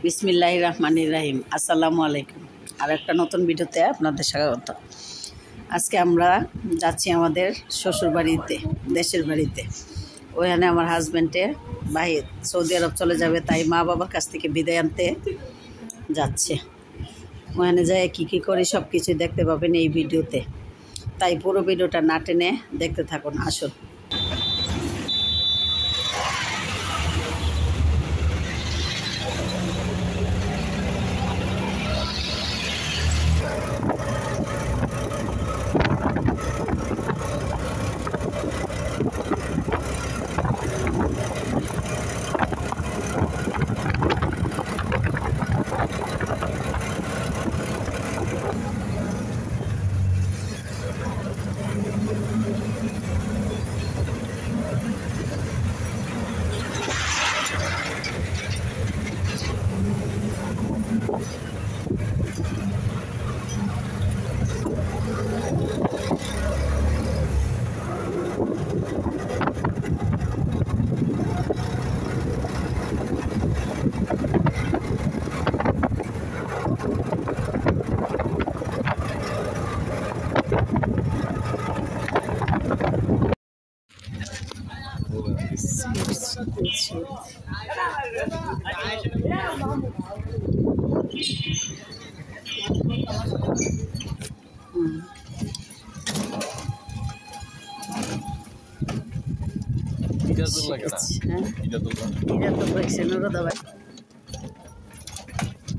বিসমিল্লাহির রহমানির রহিম। আসসালামু আলাইকুম। আর একটা নতুন ভিডিওতে আপনাদের স্বাগত। আজকে আমরা যাচ্ছি আমাদের শ্বশুর বাড়িতে, দেশের বাড়িতে। ওখানে আমার হাজব্যান্ডে বাহির সৌদি আরব চলে যাবে, তাই মা বাবার কাছ থেকে বিদায় আনতে যাচ্ছে। ওখানে যায় কী কী করি সব কিছুই দেখতে পাবেন এই ভিডিওতে, তাই পুরো ভিডিওটা না টেনে দেখতে থাকুন। আসুন।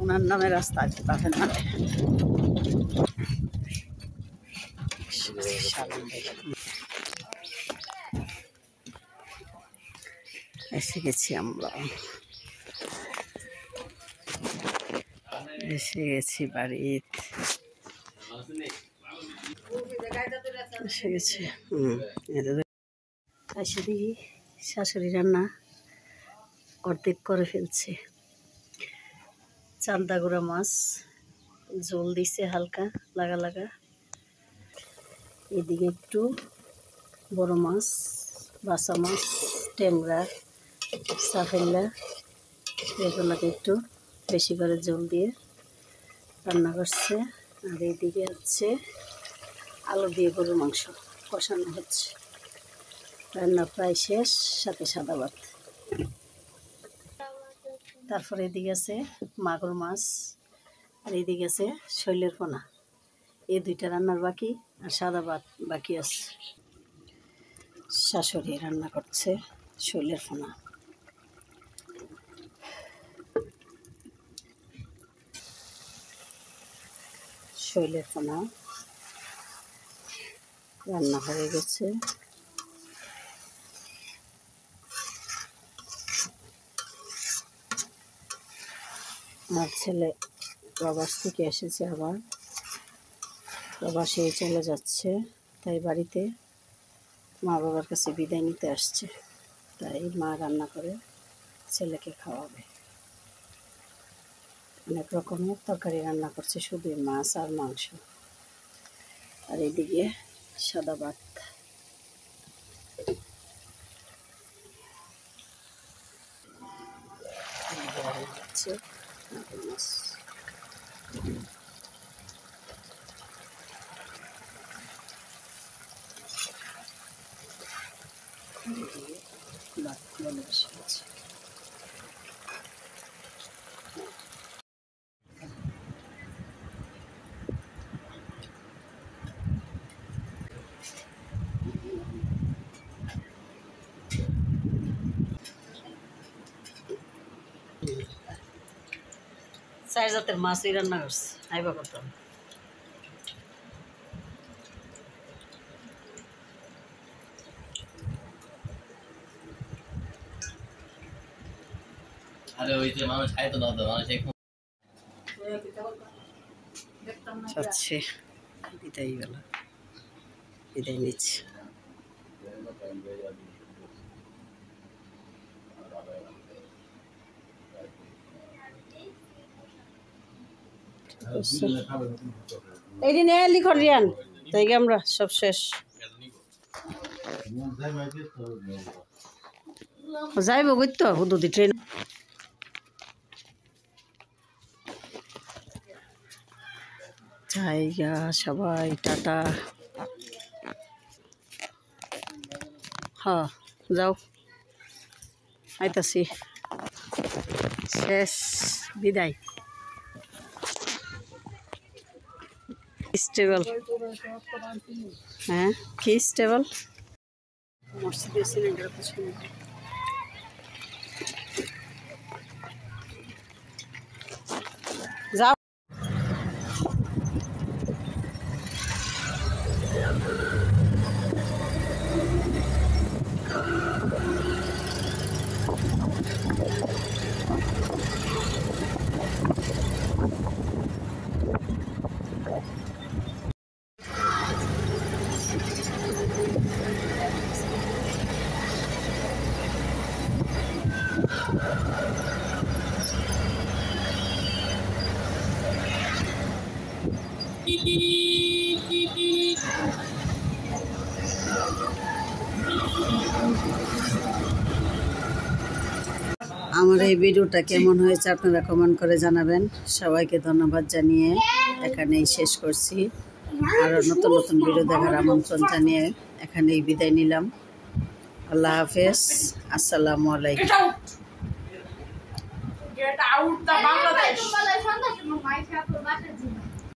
ওনার নামে রাস্তা আছে, বাপের নামে। এসে গেছি আমরা, এসে গেছি বাড়িতে, এসে গেছি। এসে দেখি শাশুড়ি রান্না অর্ধেক করে ফেলছে। চান্দা গুঁড়া মাছ ঝোল দিছে হালকা লাগা লাগা। এদিকে একটু বড় মাছ, বাসা মাছ, ট্যাংরা, সাফেল্লা, এগুলোকে একটু বেশি করে ঝোল দিয়ে রান্না করছে। আর এইদিকে হচ্ছে আলু দিয়ে গরুর মাংস কষানো হচ্ছে। রান্না প্রায় শেষ, সাথে সাদা ভাত। তারপরে এদিকে আছে মাগুর মাছ, আর এদিকে আছে শৈলের পোনা। এই দুইটা রান্নার বাকি, আর সাদা ভাত বাকি আছে। শাশুড়ি রান্না করছে শৈলের পোনা। শৈলের পোনা রান্না হয়ে গেছে। আমার ছেলে প্রবাস থেকে এসেছে, আবার প্রবাসে চলে যাচ্ছে, তাই বাড়িতে মা বাবার কাছে বিদায় নিতে আসছে। তাই মা রান্না করে ছেলেকে খাওয়াবে। অনেক রকমের তরকারি রান্না করছে, শুধু মাছ আর মাংস। আর এদিকে সাদা ভাত। হচ্ছে মাছ। ভাত বলে বসে আছে। চার জাতের মাছই রান্না করছে, আইবা কত। যাচ্ছে বিদায় বেলা, বিদায় নিচ্ছে। এই দিন লিখন রিয়ান, তাই আমরা সব শেষ। যাইব বুঝতো হুদুদি ট্রেন। জায়গা সবাই টাটা। হ্যাঁ যাও, আইতাছি, শেষ, বিদায়। স্টেবল, হ্যাঁ কি স্টেবল মসজিদের সিলিন্ডার পছন্দ। যাও, আমার এই ভিডিওটা কেমন হয়েছে আপনারা কমেন্ট করে জানাবেন। সবাইকে ধন্যবাদ জানিয়ে এখানেই শেষ করছি। আরও নতুন নতুন ভিডিও দেখার আমন্ত্রণ জানিয়ে এখানেই বিদায় নিলাম। আল্লাহ হাফেজ, আসসালামু আলাইকুম।